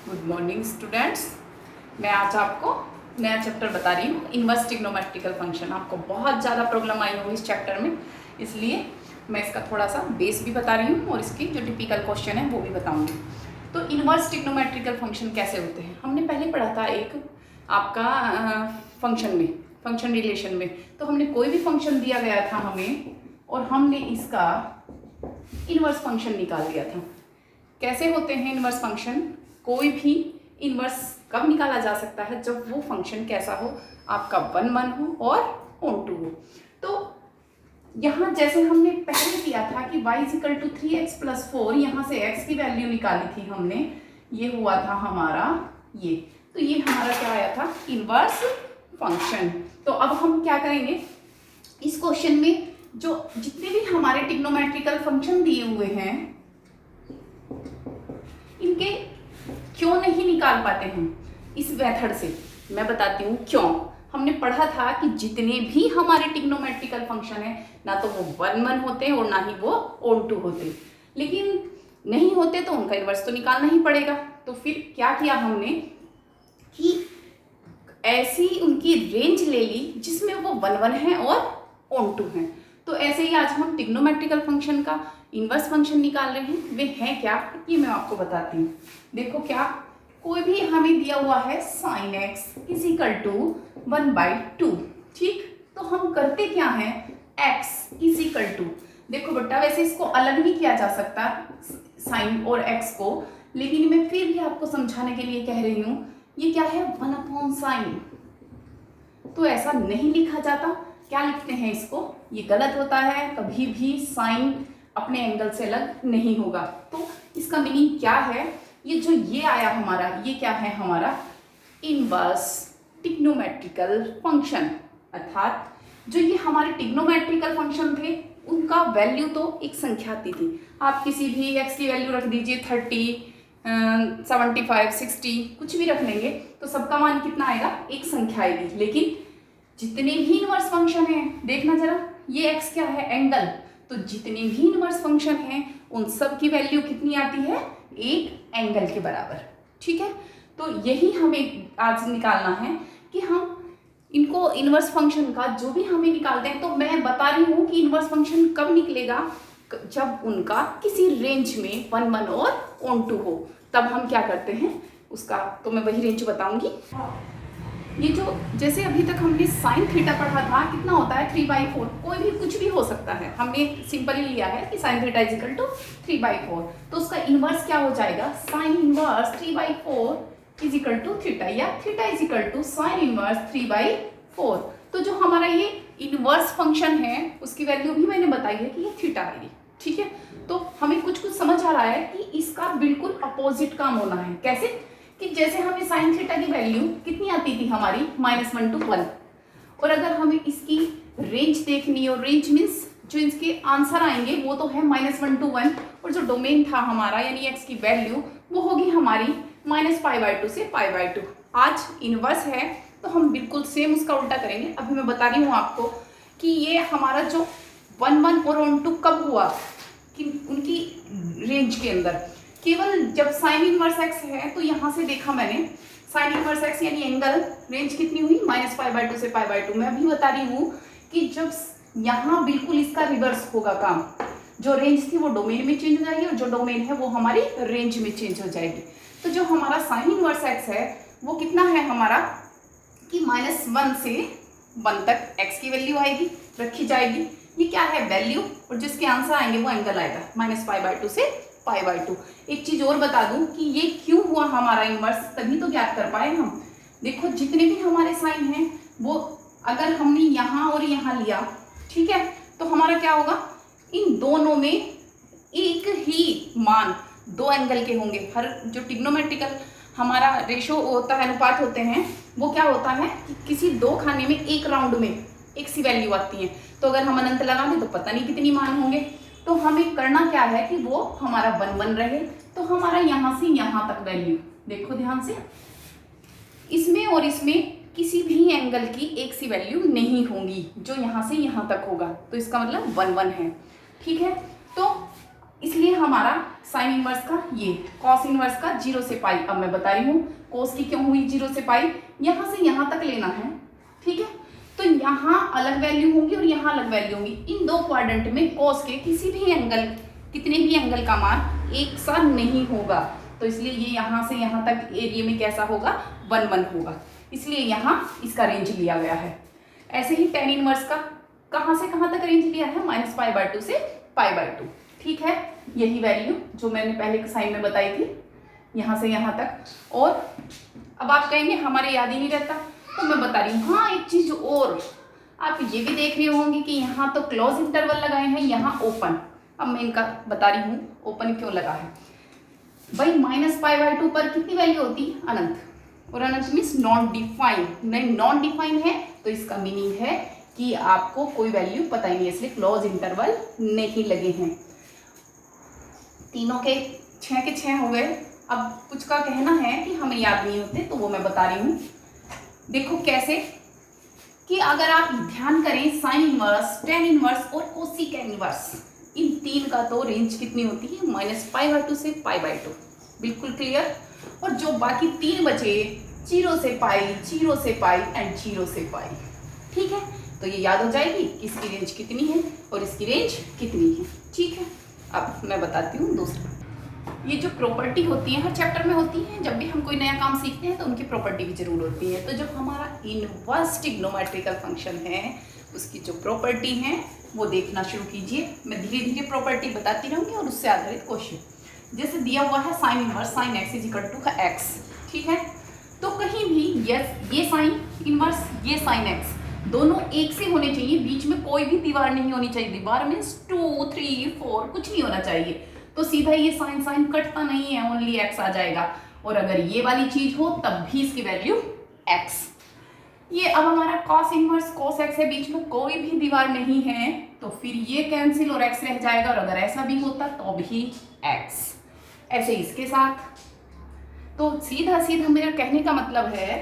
Good morning students. मैं आज आपको नया चैप्टर बता रही हूँ, इन्वर्स ट्रिग्नोमेट्रिकल फंक्शन। आपको बहुत ज़्यादा प्रॉब्लम आई होगी इस चैप्टर में, इसलिए मैं इसका थोड़ा सा बेस भी बता रही हूँ और इसकी जो टिपिकल क्वेश्चन है वो भी बताऊँगी। तो इन्वर्स ट्रिग्नोमेट्रिकल फंक्शन कैसे होते हैं हमने पहले पढ़ा था एक आपका फंक्शन रिलेशन में। तो हमने कोई भी फंक्शन दिया गया था हमें और हमने इसका इन्वर्स फंक्शन निकाल दिया था। कैसे होते हैं इन्वर्स फंक्शन? कोई भी इन्वर्स कब निकाला जा सकता है? जब वो फंक्शन कैसा हो, आपका 1 हो और ऑन टू हो। तो यहाँ जैसे हमने पहले किया था कि y = 3x + 4, यहाँ से x की वैल्यू निकाली थी हमने, ये हुआ था हमारा ये। तो ये हमारा क्या आया था? Inverse function. तो अब हम क्या करेंगे इस क्वेश्चन में, जो जितने भी हमारे ट्रिग्नोमेट्रिकल फंक्शन दिए हुए हैं इनके क्यों नहीं निकाल पाते हम इस मेथड से, मैं बताती हूँ क्यों। हमने पढ़ा था कि जितने भी हमारे ट्रिग्नोमेट्रिकल फंक्शन है ना तो वो 1 होते और ना ही वो ऑन टू होते, लेकिन नहीं होते तो उनका इन्वर्स तो निकालना ही पड़ेगा। तो फिर क्या किया हमने कि ऐसी उनकी रेंज ले ली जिसमें वो 1 है और ऑन टू है। तो ऐसे ही आज हम ट्रिग्नोमेट्रिकल फंक्शन का इन्वर्स फंक्शन निकाल रहे हैं। वे हैं क्या, ये मैं आपको बताती हूँ। देखो, क्या कोई भी हमें दिया हुआ है sin x = 1/2, ठीक। तो हम करते क्या हैं, x = देखो बेटा, वैसे इसको अलग नहीं किया जा सकता साइन और x को, लेकिन मैं फिर भी आपको समझाने के लिए कह रही हूँ। ये क्या है, 1/sin। तो ऐसा नहीं लिखा जाता। क्या लिखते हैं इसको? ये गलत होता है, कभी भी साइन अपने एंगल से अलग नहीं होगा। तो इसका मीनिंग क्या है? ये जो ये आया हमारा, ये क्या है हमारा इन्वर्स ट्रिग्नोमेट्रिकल फंक्शन। अर्थात जो ये हमारे ट्रिग्नोमेट्रिकल फंक्शन थे उनका वैल्यू तो एक संख्या आती थी। आप किसी भी x की वैल्यू रख दीजिए, 30, 75, 60, कुछ भी रख लेंगे तो सबका मान कितना आएगा, एक संख्या आएगी। लेकिन जितने भी इन्वर्स फंक्शन है, देखना जरा, ये x क्या है, एंगल। तो जितने भी इन्वर्स फंक्शन हैं उन सब की वैल्यू कितनी आती है, एक एंगल के बराबर, ठीक है। तो यही हमें आज निकालना है कि हम इनको इन्वर्स फंक्शन का जो भी हमें निकालते हैं, तो मैं बता रही हूँ कि इन्वर्स फंक्शन कब निकलेगा, जब उनका किसी रेंज में 1 और ऑन टू हो, तब हम क्या करते हैं उसका, तो मैं वही रेंज बताऊंगी। ये जो जैसे अभी तक हमने sin थीटा पढ़ा था, कितना होता है 3/4। कोई भी कुछ भी हो सकता है, हमने सिंपली लिया है कि sin थीटा = 3/4। तो उसका इन्वर्स क्या हो जाएगा, sin इन्वर्स 3/4 = थीटा, या थीटा = sin इन्वर्स 3/4। तो जो हमारा ये इन्वर्स फंक्शन है उसकी वैल्यू भी मैंने बताई है कि ये थीटा आएगी, ठीक है। तो हमें कुछ कुछ समझ आ रहा है कि इसका बिल्कुल अपोजिट काम होना है। कैसे कि जैसे हमें sin थीटा की वैल्यू कितनी आती थी हमारी, -1 to 1, और अगर हमें इसकी रेंज देखनी है, और रेंज मीन्स जो इसके आंसर आएंगे वो तो है -1 to 1, और जो डोमेन था हमारा यानी x की वैल्यू वो होगी हमारी -π/2 से π/2। आज इन्वर्स है तो हम बिल्कुल सेम उसका उल्टा करेंगे। अभी मैं बता रही हूँ आपको कि ये हमारा जो 1 और ऑन टू कब हुआ, कि उनकी रेंज के अंदर केवल जब sin इनवर्स x है। तो यहाँ से देखा मैंने sin इनवर्स x यानी एंगल रेंज कितनी हुई, -π/2 से π/2। मैं अभी बता रही हूँ कि जब यहाँ बिल्कुल इसका रिवर्स होगा काम, जो रेंज थी वो डोमेन में चेंज हो जाएगी और जो डोमेन है वो हमारी रेंज में चेंज हो जाएगी। तो जो हमारा sin इनवर्स x है वो कितना है हमारा, कि -1 से 1 तक x की वैल्यू आएगी, रखी जाएगी। ये क्या है, वैल्यू, और जिसके आंसर आएंगे वो एंगल आएगा -π/2 से π/2। एक चीज और बता दूं कि ये क्यों हुआ हमारा इन्वर्स, तभी तो ज्ञात कर पाए हम। देखो, जितने भी हमारे साइन हैं वो अगर हमने यहाँ और यहाँ लिया, ठीक है, तो हमारा क्या होगा, इन दोनों में एक ही मान दो एंगल के होंगे। हर जो ट्रिग्नोमेट्रिकल हमारा रेशो होता है, अनुपात होते हैं, वो क्या होता है कि किसी दो खाने में एक राउंड में एक सी वैल्यू आती है। तो अगर हम अनंत लगा दें तो पता नहीं कितनी मान होंगे। तो हमें करना क्या है कि वो हमारा 1 रहे। तो हमारा यहाँ से यहाँ तक वैल्यू, देखो ध्यान से, इसमें और इसमें किसी भी एंगल की एक सी वैल्यू नहीं होंगी जो यहाँ से यहाँ तक होगा। तो इसका मतलब 1 है, ठीक है। तो इसलिए हमारा साइन इनवर्स का ये कॉस इनवर्स का 0 से पाई। अब मैं बता रही हूँ कोस की क्यों हुई 0 से पाई, यहाँ से यहाँ तक लेना है, ठीक है। तो यहाँ अलग वैल्यू होंगी और यहाँ अलग वैल्यू होंगी। इन दो क्वाड्रेंट में कोस के किसी भी एंगल, कितने भी एंगल का मान एक सा नहीं होगा, तो इसलिए ये यहाँ से यहाँ तक एरिया में कैसा होगा 1 1 होगा, इसलिए यहाँ इसका रेंज लिया गया है। ऐसे ही टेन इनवर्स का कहाँ से कहाँ तक रेंज लिया है -π/2 से π/2, ठीक है। यही वैल्यू जो मैंने पहले के साइन में बताई थी, यहाँ से यहाँ तक। और अब आप कहेंगे हमारे याद ही नहीं रहता, तो मैं बता रही हूँ। हाँ, एक चीज और आप ये भी देख रहे होंगे कि यहाँ तो क्लोज इंटरवल लगाए हैं, यहाँ ओपन। अब मैं इनका बता रही हूँ ओपन क्यों लगा है भाई। -π/2 पर कितनी वैल्यू होती है अनंत, और अनंत मीन्स नॉन डिफाइन, नहीं नॉन डिफाइन है तो इसका मीनिंग है कि आपको कोई वैल्यू पता ही नहीं है, इसलिए क्लोज इंटरवल नहीं लगे हैं। तीनों के 6 के 6 हो गए। अब कुछ का कहना है कि हमें याद नहीं होते, तो वो मैं बता रही हूँ। देखो कैसे कि अगर आप ध्यान करें साइन इनवर्स, टेन इनवर्स और कोसिक इनवर्स, इन तीन का तो रेंज कितनी होती है -π/2 से π/2, बिल्कुल क्लियर। और जो बाकी तीन बचे 0 से पाई, 0 से पाई एंड 0 से पाई, ठीक है। तो ये याद हो जाएगी कि इसकी रेंज कितनी है और इसकी रेंज कितनी है, ठीक है। अब मैं बताती हूँ दूसरा। ये जो प्रॉपर्टी होती है हर चैप्टर में होती है, जब भी हम कोई नया काम सीखते हैं तो उनकी प्रॉपर्टी भी जरूर होती है। तो जो हमारा इनवर्स ट्रिग्नोमेट्रिकल फंक्शन है उसकी जो प्रॉपर्टी है वो देखना शुरू कीजिए। मैं धीरे धीरे प्रॉपर्टी बताती रहूँगी और उससे आधारित क्वेश्चन। जैसे दिया हुआ है sine inverse sine x = x, ठीक है। तो कहीं भी ये साइन इनवर्स ये साइन x दोनों एक से होने चाहिए, बीच में कोई भी दीवार नहीं होनी चाहिए। दीवार मीन्स 2 3 4 कुछ नहीं होना चाहिए। तो सीधा ये साइन साइन कटता नहीं है, ओनली x आ जाएगा। और अगर ये वाली चीज हो तब भी इसकी वैल्यू x। ये अब हमारा cos इनवर्स cos x है, बीच में कोई भी दीवार नहीं है, तो फिर ये कैंसिल और x रह जाएगा। और अगर ऐसा भी होता तो भी x। ऐसे इसके साथ। तो सीधा सीधा मेरा कहने का मतलब है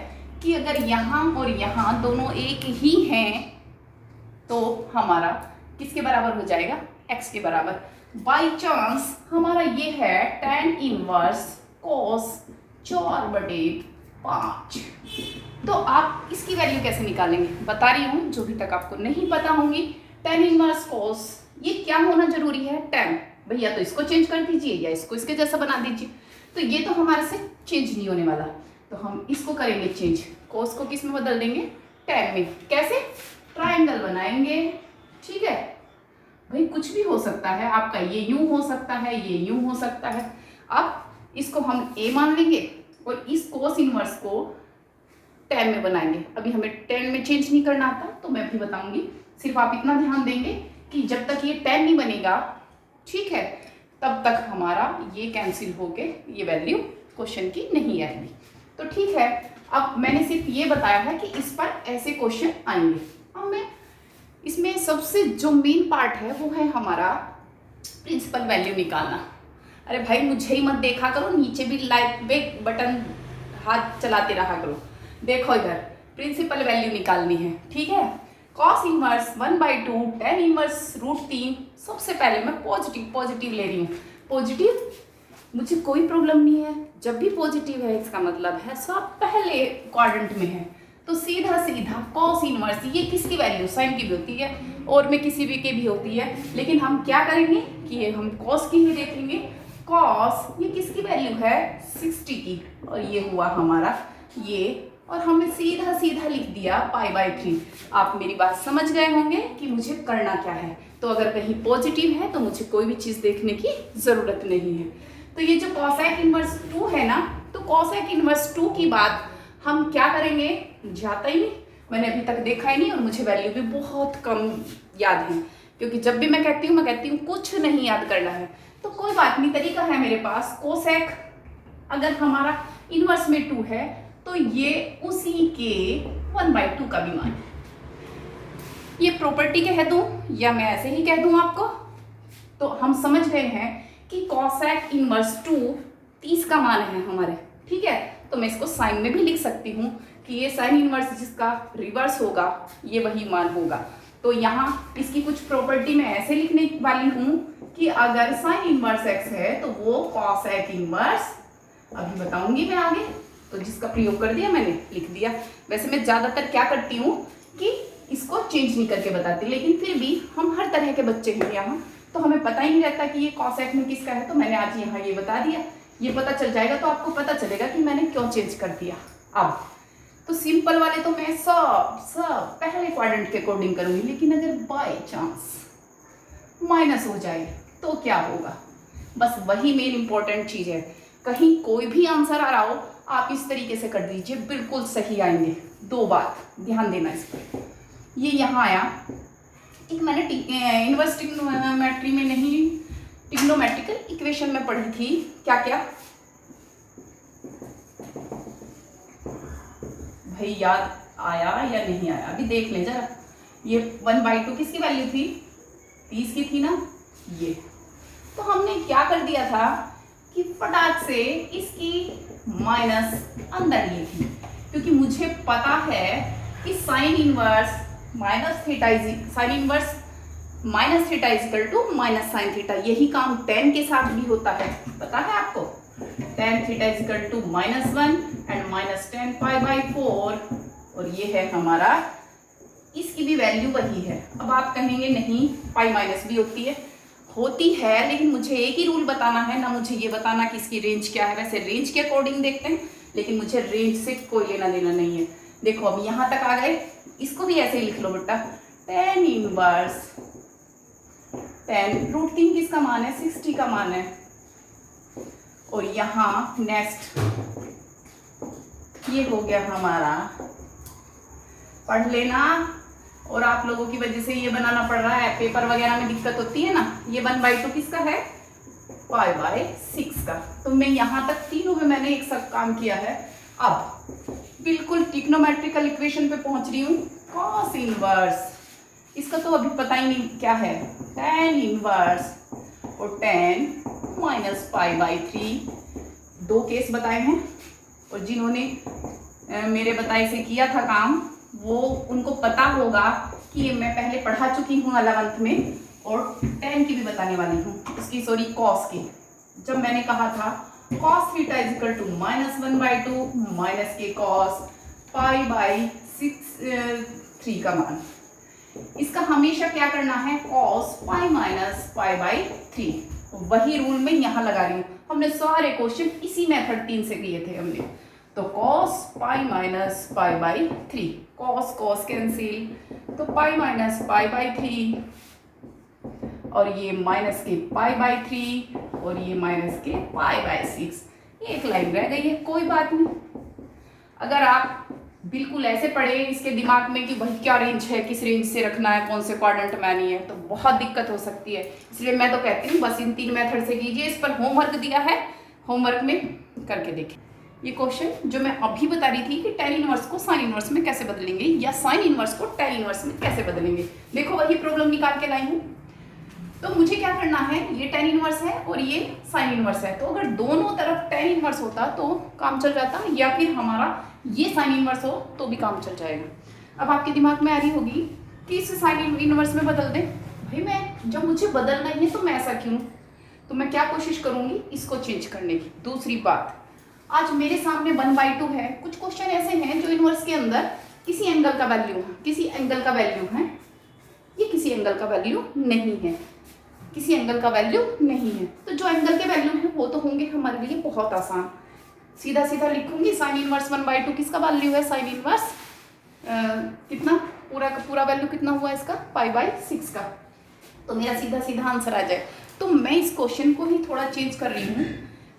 कि अगर यहाँ और यहाँ दोनों एक ही हैं तो हमारा किसके बराबर हो जाएगा, x के बराबर। बाई चांस हमारा ये है tan इनवर्स cos 4/5। तो आप इसकी वैल्यू कैसे निकालेंगे बता रही हूँ, जो भी तक आपको नहीं पता होंगी। tan इनवर्स cos ये क्या होना जरूरी है, tan भैया, तो इसको चेंज कर दीजिए या इसको इसके जैसा बना दीजिए। तो ये तो हमारे से चेंज नहीं होने वाला, तो हम इसको करेंगे चेंज। cos को किस में बदल देंगे, tan में। कैसे, ट्रायंगल बनाएंगे, ठीक है भाई। कुछ भी हो सकता है आपका, ये यूं हो सकता है, ये यूं हो सकता है। अब इसको हम a मान लेंगे और इस cos इनवर्स को tan में बनाएंगे। अभी हमें tan में चेंज नहीं करना आता, तो मैं भी बताऊंगी। सिर्फ आप इतना ध्यान देंगे कि जब तक ये tan नहीं बनेगा, ठीक है, तब तक हमारा ये कैंसिल होके ये वैल्यू क्वेश्चन की नहीं आएगी। तो ठीक है, अब मैंने सिर्फ ये बताया है कि इस पर ऐसे क्वेश्चन आएंगे। अब मैं इसमें सबसे जो मेन पार्ट है वो है हमारा प्रिंसिपल वैल्यू निकालना। अरे भाई मुझे ही मत देखा करो, नीचे भी लाइक बेग बटन हाथ चलाते रहा करो। देखो इधर प्रिंसिपल वैल्यू निकालनी है, ठीक है। cos inverse 1/2 tan inverse √3। सबसे पहले मैं पॉजिटिव ले रही हूँ। पॉजिटिव मुझे कोई प्रॉब्लम नहीं है, जब भी पॉजिटिव है इसका मतलब है सब पहले क्वाड्रेंट में है। तो सीधा सीधा cos इनवर्स, ये किसकी वैल्यू, साइन की भी होती है और में किसी भी की भी होती है, लेकिन हम क्या करेंगे कि हम cos की ही देखेंगे। cos ये किसकी वैल्यू है 60 की, और ये हुआ हमारा ये, और हमने सीधा सीधा लिख दिया π/3। आप मेरी बात समझ गए होंगे कि मुझे करना क्या है। तो अगर कहीं पॉजिटिव है तो मुझे कोई भी चीज़ देखने की ज़रूरत नहीं है। तो ये जो cosec इनवर्स 2 है ना, तो cosec इनवर्स 2 की बात हम क्या करेंगे, मुझे आता ही नहीं, मैंने अभी तक देखा ही नहीं, और मुझे वैल्यू भी बहुत कम याद है, क्योंकि जब भी मैं कहती हूँ कुछ नहीं याद करना है। तो कोई बात नहीं, तरीका है मेरे पास। cosec अगर हमारा इनवर्स में 2 है तो ये उसी के 1/2 का भी मान। ये प्रॉपर्टी कह दूं या मैं ऐसे ही कह दूं आपको, तो हम समझ गए हैं कि cosec इनवर्स 2 30 का मान है हमारे, ठीक है। तो मैं इसको साइन में भी लिख सकती हूँ कि ये साइन इनवर्स जिसका रिवर्स होगा ये वही मान होगा। तो यहाँ इसकी कुछ प्रॉपर्टी मैं ऐसे लिखने वाली हूँ कि अगर साइन इनवर्स एक्स है तो वो कॉस एक्स इनवर्स, अभी बताऊंगी मैं आगे, तो जिसका प्रयोग कर दिया मैंने, लिख दिया। वैसे मैं ज्यादातर क्या करती हूँ कि इसको चेंज नहीं करके बताती, लेकिन फिर भी हम हर तरह के बच्चे हैं यहाँ, तो हमें पता ही नहीं रहता कि ये कॉस एक्स में किसका है, तो मैंने आज यहाँ ये बता दिया। ये पता चल जाएगा तो आपको पता चलेगा कि मैंने क्यों चेंज कर दिया। अब तो सिंपल वाले तो मैं सब पहले क्वाड्रेंट के अकॉर्डिंग करूंगी, लेकिन अगर बाय चांस माइनस हो जाए तो क्या होगा, बस वही मेन इंपॉर्टेंट चीज है। कहीं कोई भी आंसर आ रहा हो आप इस तरीके से कर दीजिए, बिल्कुल सही आएंगे। दो बात ध्यान देना इस पर। ये यहाँ आया, एक मैंने इनवर्स ट्रिग्नोमेट्री में नहीं, ट्रिग्नोमेट्रिकल इक्वेशन में पढ़ी थी, क्या क्या भाई याद आया या नहीं आया, अभी देख ले जरा। ये 1/2 किसकी वैल्यू थी, 30 की थी ना ये। तो हमने क्या कर दिया था कि फटाक से इसकी माइनस अंदर ली थी, क्योंकि मुझे पता है कि sine inverse minus theta is equal to minus sine theta. यही काम tan के साथ भी होता है, पता है आपको। tan theta is equal to -1 and -tan π/4, और ये है हमारा, इसकी भी वैल्यू वही है। अब आप कहेंगे नहीं पाई माइनस भी होती है, लेकिन मुझे एक ही रूल बताना है ना, मुझे ये बताना कि इसकी रेंज क्या है। वैसे रेंज के अकॉर्डिंग देखते हैं, लेकिन मुझे रेंज से कोई लेना देना नहीं है। देखो अब यहाँ तक आ गए, इसको भी ऐसे ही लिख लो बेटा, tan इनवर्स tan √3 किसका मान है, 60 का मान है। और यहाँ नेक्स्ट ये हो गया हमारा, पढ़ लेना। और आप लोगों की वजह से ये बनाना पड़ रहा है, पेपर वगैरह में दिक्कत होती है ना। ये 1/2 किसका है, π/6 का। तो मैं यहाँ तक तीनों में मैंने एक साथ काम किया है। अब बिल्कुल ट्रिग्नोमेट्रिकल इक्वेशन पे पहुंच रही हूँ, कॉस इनवर्स, इसका तो अभी पता ही नहीं क्या है, tan इनवर्स और tan -π/3। दो केस बताए हैं, और जिन्होंने मेरे बताए से किया था काम, वो उनको पता होगा कि ये मैं पहले पढ़ा चुकी हूँ 11th में, और tan की भी बताने वाली हूँ, इसकी सॉरी कॉस की। जब मैंने कहा था cos theta is equal to -1/2 minus के cos π/3 का मान, इसका हमेशा क्या करना है, cos π-π/3। वही रूल मैं यहाँ लगा रही हूँ। हमने सारे क्वेश्चन इसी मेथड 3 से किए थे हमने। तो cos π-π/3, cos कैंसिल, तो π-π/3, और ये माइनस के π/3, और ये माइनस के π/6। एक लाइन रह गई है, कोई बात नहीं। अगर आप बिल्कुल ऐसे पढ़े इसके दिमाग में कि भाई क्या रेंज है, किस रेंज से रखना है, कौन से क्वाड्रेंट में आनी है, तो बहुत दिक्कत हो सकती है। इसलिए मैं तो कहती हूँ बस इन 3 मेथड से कीजिए। इस पर होमवर्क दिया है, होमवर्क में करके देखें। ये क्वेश्चन जो मैं अभी बता रही थी कि tan इनवर्स को साइन इनवर्स में कैसे बदलेंगे, या साइन इनवर्स को tan इनवर्स में कैसे बदलेंगे, देखो वही प्रॉब्लम निकाल के लाई हूँ। तो मुझे क्या करना है, ये tan इनवर्स है और ये साइन इनवर्स है, तो अगर दोनों तरफ tan इनवर्स होता तो काम चल जाता, या फिर हमारा ये साइन इनवर्स हो तो भी काम चल जाएगा। अब आपके दिमाग में आ रही होगी कि इसे साइन इनवर्स में बदल दें। भाई मैं जब मुझे बदलना ही है तो मैं ऐसा क्यों, तो मैं क्या कोशिश करूंगी इसको चेंज करने की। दूसरी बात, आज मेरे सामने 1/2 है, कुछ क्वेश्चन ऐसे हैं जो इनवर्स के अंदर किसी एंगल का वैल्यू है, किसी एंगल का वैल्यू है, ये किसी एंगल का वैल्यू नहीं है, किसी एंगल का वैल्यू नहीं है। तो जो एंगल के वैल्यू है वो तो होंगे हमारे लिए बहुत आसान, सीधा सीधा लिखूंगी। साइन इनवर्स 1/2 किसका वैल्यू है, साइन इनवर्स कितना, पूरा का पूरा वैल्यू कितना हुआ इसका, π/6 का। तो मेरा सीधा सीधा आंसर आ जाए। तो मैं इस क्वेश्चन को ही थोड़ा चेंज कर रही हूँ,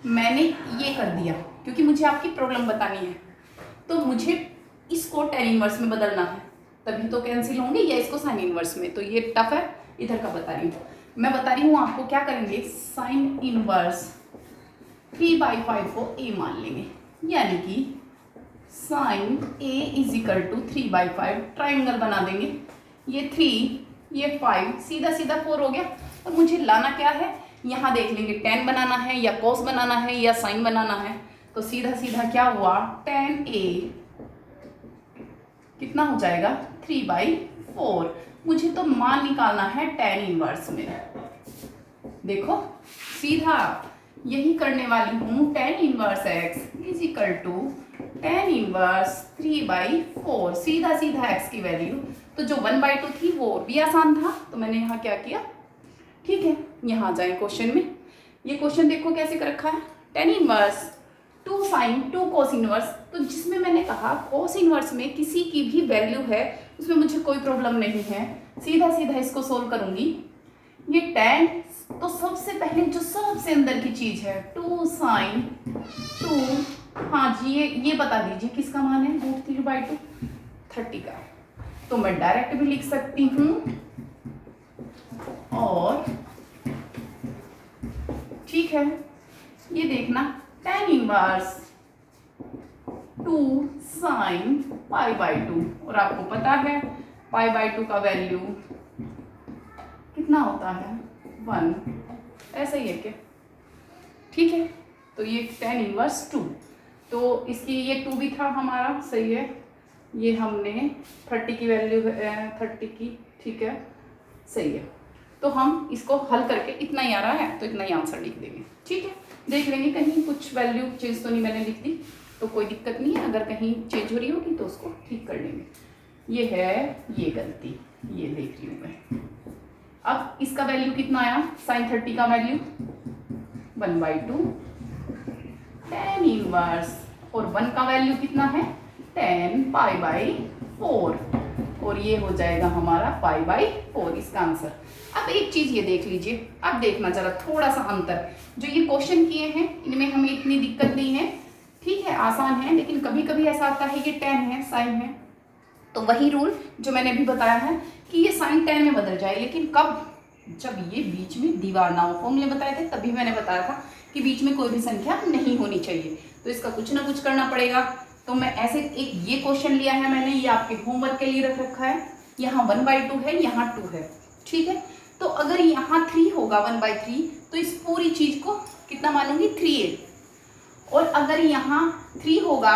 मैंने ये कर दिया क्योंकि मुझे आपकी प्रॉब्लम बतानी है। तो मुझे इसको tan इनवर्स में बदलना है, तभी तो कैंसिल होंगे, या इसको साइन इनवर्स में। तो ये टफ है, इधर का बता रही हूँ मैं, बता रही हूँ आपको क्या करेंगे। साइन इनवर्स 3/5 को a मान लेंगे, यानी कि sine a is equal to 3/5, triangle बना देंगे। ये 3, ये 5, सीधा सीधा 4 हो गया। और मुझे लाना क्या है, यहाँ देख लेंगे tan बनाना है या cos बनाना है या साइन बनाना है। तो सीधा सीधा क्या हुआ, tan a कितना हो जाएगा 3/4, मुझे तो मान निकालना है tan इनवर्स में। देखो सीधा यही करने वाली हूँ। tan inverse x is equal to tan inverse 3/4, सीधा सीधा x की वैल्यू। तो जो 1/2 थी वो भी आसान था, तो मैंने यहाँ क्या किया, ठीक है। यहाँ आ जाए क्वेश्चन में। ये क्वेश्चन देखो कैसे कर रखा है, tan inverse 2 sine 2 cos inverse. तो जिसमें मैंने कहा कोस इनवर्स में किसी की भी वैल्यू है उसमें मुझे कोई प्रॉब्लम नहीं है, सीधा सीधा इसको सोल्व करूंगी। ये tan, तो सबसे पहले जो सबसे अंदर की चीज है 2 साइन 2, हाँ जी ये बता दीजिए किसका मान है, √3/2 30 का। तो मैं डायरेक्ट भी लिख सकती हूँ, और ठीक है ये देखना tan इनवर्स 2 साइन π/2, और आपको पता है π/2 का वैल्यू कितना होता है 1, ऐसा ही है क्या, ठीक है। तो ये tan इनवर्स 2, तो इसकी ये 2 भी था हमारा, सही है। ये हमने 30 की वैल्यू 30 की, ठीक है, सही है। तो हम इसको हल करके इतना ही आ रहा है तो इतना ही आंसर लिख देंगे, ठीक है। देख लेंगे कहीं कुछ वैल्यू चेंज तो नहीं मैंने लिख दी, तो कोई दिक्कत नहीं है, अगर कहीं चेंज हो रही होगी तो उसको ठीक कर लेंगे। ये है ये गलती, ये देख रही हूँ मैं। अब इसका वैल्यू कितना आया, साइन 30 का वैल्यू 1/2 tan इनवर्स, और 1 का वैल्यू कितना है tan π/4, और ये हो जाएगा हमारा π/4 इसका आंसर। अब एक चीज ये देख लीजिए, अब देखना जरा थोड़ा सा अंतर, जो ये क्वेश्चन किए हैं इनमें हमें इतनी दिक्कत नहीं है, ठीक है, आसान है। लेकिन कभी कभी ऐसा आता है कि tan है साइन है, तो वही रूल जो मैंने अभी बताया है कि ये साइन tan में बदल जाए, लेकिन कब, जब ये बीच में दीवार ना हो। फॉर्मूले बताए थे तभी मैंने बताया था कि बीच में कोई भी संख्या नहीं होनी चाहिए, तो इसका कुछ ना कुछ करना पड़ेगा। तो मैं ऐसे एक ये क्वेश्चन लिया है मैंने, ये आपके होमवर्क के लिए रख रखा है। यहाँ 1/2 है, यहाँ 2 है, ठीक है। तो अगर यहाँ 3 होगा 1/3, तो इस पूरी चीज को कितना मानूंगी 3a, और अगर यहाँ 3 होगा,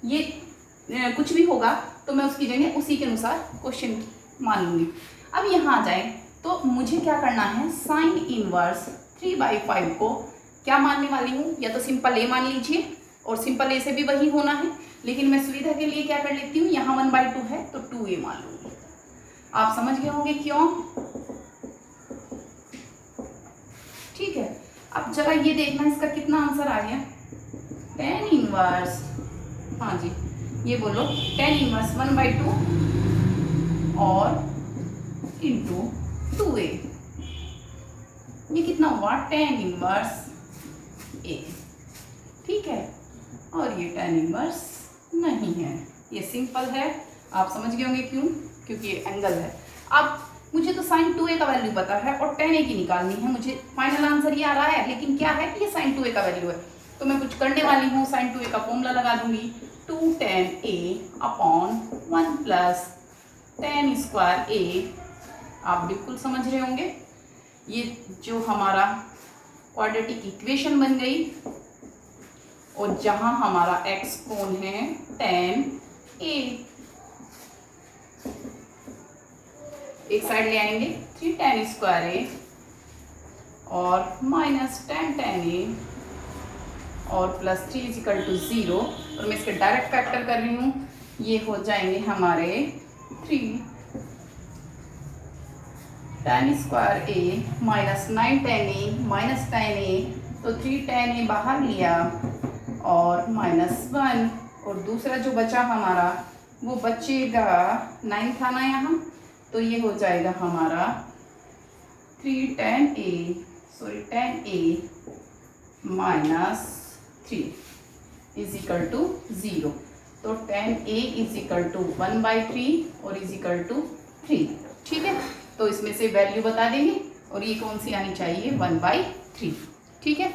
ये कुछ भी होगा, तो मैं उसकी जगह उसी के अनुसार क्वेश्चन मानूंगी। अब यहाँ आ जाए तो मुझे क्या करना है, साइन इनवर्स 3/5 को क्या मानने वाली हूँ, या तो सिंपल ए मान लीजिए, और सिंपल ए से भी वही होना है, लेकिन मैं सुविधा के लिए क्या कर लेती हूँ, यहाँ 1/2 है तो 2a मान लूंगी। आप समझ गए होंगे क्यों, ठीक है। अब जरा ये देखना इसका कितना आंसर आ गया, tan इनवर्स, हाँ जी ये बोलो tan इनवर्स 1/2 और इंटू 2a, ये कितना हुआ tan इनवर्स a, ठीक है। और ये tan इनवर्स नहीं है, ये सिंपल है। आप समझ गए होंगे क्यों, क्योंकि ये एंगल है। अब मुझे तो साइन 2a का वैल्यू पता है और tan a की निकालनी है, मुझे फाइनल आंसर ये आ रहा है, लेकिन क्या है कि ये साइन 2a का वैल्यू है। तो मैं कुछ करने वाली हूँ, साइन 2a का फॉर्मूला लगा दूंगी, 2 tan a upon 1 plus tan square a। आप बिल्कुल समझ रहे होंगे, ये जो हमारा क्वाड्रेटिक इक्वेशन बन गई, और जहां हमारा x कोण है tan a, एक साइड ले आएंगे 3 tan स्क्वायर a और माइनस tan a और प्लस 3 इज इक्वल टू 0, और मैं इसके डायरेक्ट फैक्टर कर रही हूँ, ये हो जाएंगे हमारे 3 tan square a minus 9 tan a minus tan a, तो 3 tan a बाहर लिया और -1, और दूसरा जो बचा हमारा वो बचेगा 9 था ना यहाँ, तो ये हो जाएगा हमारा 3 tan a minus 3 is equal to 0। तो tan a is equal to 1/3 और इज इक्वल टू 3, ठीक है। तो इसमें से वैल्यू बता देंगे, और ये कौन सी आनी चाहिए 1/3, ठीक है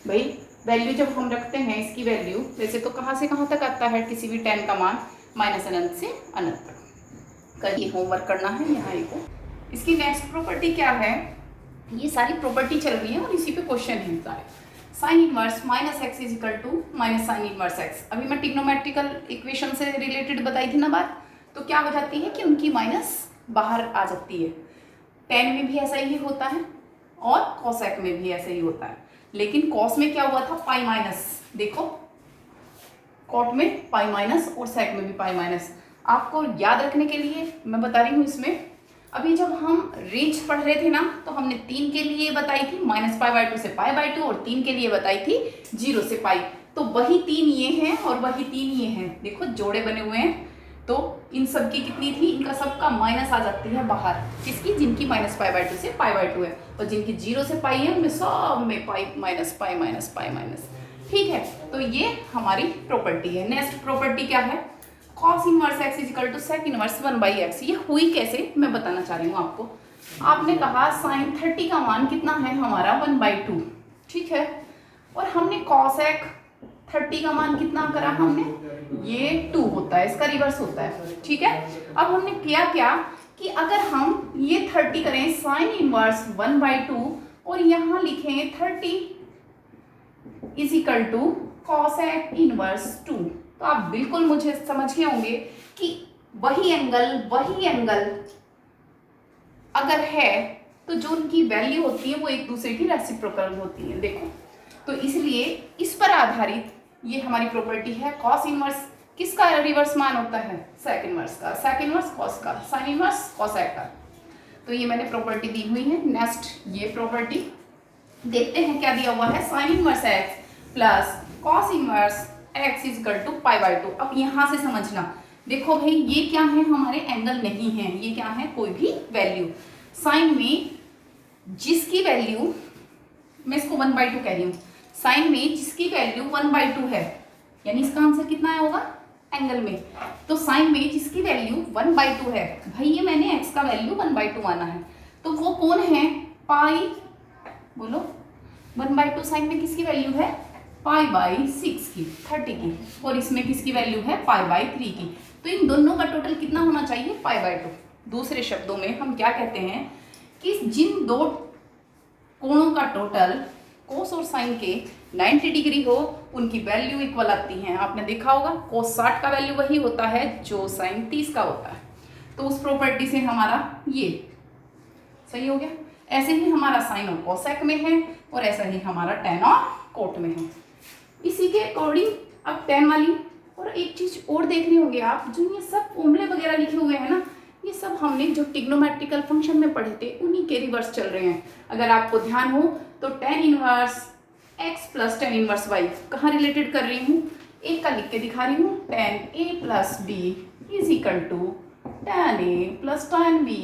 भाई। वैल्यू जब हम रखते हैं इसकी वैल्यू, वैसे तो कहाँ से कहाँ तक आता है किसी भी tan का मान, माइनस अनंत से अनंत तक। कल ये होमवर्क करना है यहाँ को। इसकी नेक्स्ट प्रॉपर्टी क्या है, ये सारी प्रॉपर्टी चल रही है और इसी पे क्वेश्चन है सारे। Sine inverse minus x is equal to minus sine inverse x. अभी मैं ट्रिग्नोमेट्रिकल इक्वेशन से रिलेटेड बताई थी ना बात, तो क्या हो जाती है कि उनकी माइनस बाहर आ जाती है। टेन में भी ऐसा ही होता है और कॉसेक में भी ऐसा ही होता है, लेकिन कॉस में क्या हुआ था, पाई माइनस। देखो कॉट में पाई माइनस और सेक में भी पाई माइनस। आपको याद रखने के लिए मैं बता रही हूँ इसमें, अभी जब हम रेंज पढ़ रहे थे ना तो हमने 3 के लिए बताई थी -π/2 से π/2 और 3 के लिए बताई थी 0 से पाई। तो वही 3 ये हैं और वही 3 ये हैं, देखो जोड़े बने हुए हैं। तो इन सब की कितनी थी, इनका सबका माइनस आ जाती है बाहर, किसकी, जिनकी -π/2 से π/2 है, और जिनकी 0 से पाई है उनमें सब में pi minus pi minus pi minus. ठीक है, तो ये हमारी प्रॉपर्टी है। नेक्स्ट प्रॉपर्टी क्या है, cos inverse x is equal to sec inverse 1/x। ये हुई कैसे मैं बताना चाह रही हूँ आपको। आपने कहा साइन 30 का मान कितना है हमारा 1/2, ठीक है, और हमने cosec 30 का मान कितना करा हमने, ये 2 होता है, इसका रिवर्स होता है, ठीक है। अब हमने किया क्या कि अगर हम ये 30 करें साइन इनवर्स 1/2 और यहाँ लिखें 30 is equal to cosec inverse 2, तो आप बिल्कुल मुझे समझ गए होंगे कि वही एंगल अगर है तो जो उनकी वैल्यू होती है वो एक दूसरे की रेसिप्रोकल होती है। देखो, तो इसलिए इस पर आधारित ये हमारी प्रॉपर्टी है। cos इनवर्स किसका रिवर्स मान होता है, सेक इनवर्स का, सेक इनवर्स cos का, साइन इनवर्स cosec का। तो ये मैंने प्रॉपर्टी दी हुई है। नेक्स्ट ये प्रॉपर्टी देखते हैं क्या दिया हुआ है, sine inverse x plus cos inverse x is equal to π/2। अब यहाँ से समझना, देखो भाई ये क्या है, हमारे एंगल नहीं है, ये क्या है, कोई भी वैल्यू। साइन में जिसकी वैल्यू, मैं इसको 1/2 कह रही हूँ, साइन में जिसकी वैल्यू 1/2 है, यानी इसका आंसर कितना आया होगा एंगल में। तो साइन में जिसकी वैल्यू 1/2 है, भाई ये मैंने x का वैल्यू 1/2 माना है, तो वो कौन है, पाई, बोलो 1/2 साइन में किसकी वैल्यू है, π/6 की, 30 की, और इसमें किसकी वैल्यू है π/3 की। तो इन दोनों का टोटल कितना होना चाहिए, π/2। दूसरे शब्दों में हम क्या कहते हैं कि जिन दो कोणों का टोटल कोस और साइन के 90 डिग्री हो उनकी वैल्यू इक्वल आती हैं। आपने देखा होगा कोस 60 का वैल्यू वही होता है जो साइन 30 का होता है। तो उस प्रॉपर्टी से हमारा ये सही हो गया। ऐसे ही हमारा साइन और कोसेक में है और ऐसा ही हमारा टेन और कोट में है। इसी के अकॉर्डिंग अब टेन वाली और एक चीज और देख रहे होंगे आप, जो ये सब फॉर्मूले वगैरह लिखे हुए हैं ना, ये सब हमने जो ट्रिग्नोमेट्रिकल फंक्शन में पढ़े थे उन्हीं के रिवर्स चल रहे हैं। अगर आपको ध्यान हो तो tan inverse x plus tan inverse y कहाँ रिलेटेड कर रही हूँ, एक का लिख के दिखा रही हूँ, tan a plus b is equal to tan a plus tan b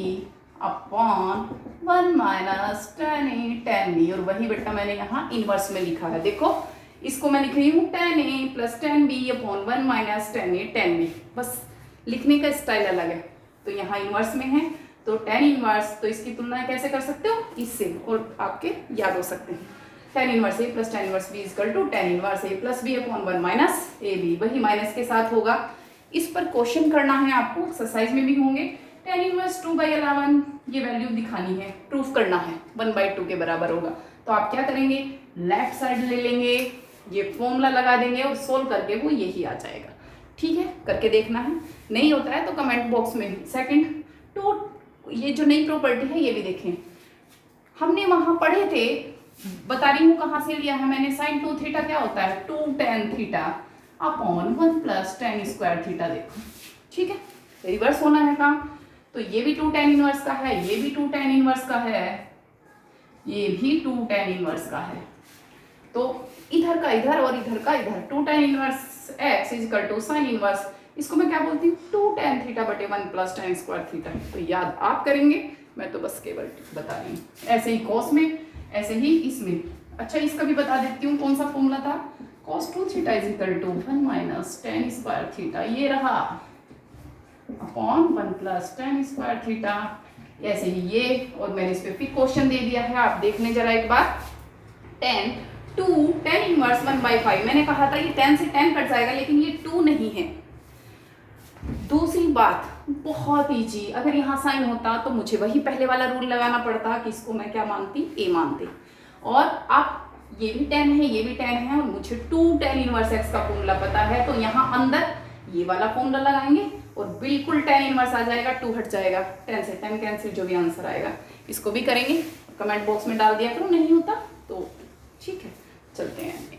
upon 1 minus tan a tan b, और वही बेटा मैंने यहाँ इनवर्स में लिखा है। देखो इसको मैं लिख रही हूँ tan a plus tan b upon 1 minus tan a tan b, बस लिखने का स्टाइल अलग है। तो यहाँ इनवर्स में है तो टेन इनवर्स, तो इसकी तुलना कैसे कर सकते हो, इससे, और आपके याद हो सकते हैं। Tan inverse a plus tan inverse b equal to tan inverse a plus b upon 1 minus a b, वही माइनस के साथ होगा। इस पर क्वेश्चन करना है आपको, एक्सरसाइज में भी होंगे। टेन इनवर्स 2/11 ये वैल्यू दिखानी है, प्रूफ करना है 1/2 के बराबर होगा। तो आप क्या करेंगे, लेफ्ट साइड ले लेंगे, ये फॉर्मूला लगा देंगे और सोल्व करके वो यही आ जाएगा। ठीक है, करके देखना है, नहीं होता है तो कमेंट बॉक्स में भी। सेकंड टू, ये जो नई प्रॉपर्टी है ये भी देखें, हमने वहां पढ़े थे, बता रही हूँ कहाँ से लिया है मैंने। साइन 2 थीटा क्या होता है, 2 tan theta upon 1 plus tan square theta. देखो ठीक है, रिवर्स होना है काम, तो ये भी 2 tan इनवर्स का है, ये भी 2 tan इनवर्स का है, ये भी 2 tan इनवर्स का है। तो इधर का इधर और इधर का इधर, 2 tan inverse x is equal to sine inverse, इसको मैं क्या बोलती हूँ, 2 tan थीटा बटे 1 प्लस tan स्क्वायर थीटा। तो याद आप करेंगे, मैं तो बस केवल बता रही हूँ। ऐसे ही कॉस में, ऐसे ही इसमें। अच्छा इसका भी बता देती हूँ, कौन सा फॉर्मूला था, cos 2 theta is equal to 1 minus tan square theta, ये रहा, upon 1 plus tan square theta. ऐसे ही ये, और मैंने इस पे फिर क्वेश्चन दे दिया है, आप देखने जरा एक बार। tan इनवर्स 1/5, मैंने कहा था ये 10 से 10 कट जाएगा, लेकिन ये 2 नहीं है। दूसरी बात बहुत ईजी, अगर यहाँ साइन होता तो मुझे वही पहले वाला रूल लगाना पड़ता कि इसको मैं क्या मानती, a मानती। और आप ये भी 10 है, ये भी 10 है, और मुझे 2 tan इनवर्स x का फॉर्मूला पता है, तो यहाँ अंदर ये वाला फॉर्मूला लगाएंगे और बिल्कुल tan इनवर्स आ जाएगा, 2 हट जाएगा, 10 से 10 कैंसिल, जो भी आंसर आएगा इसको भी करेंगे। कमेंट बॉक्स में डाल दिया करो, नहीं होता तो ठीक है। चलते हैं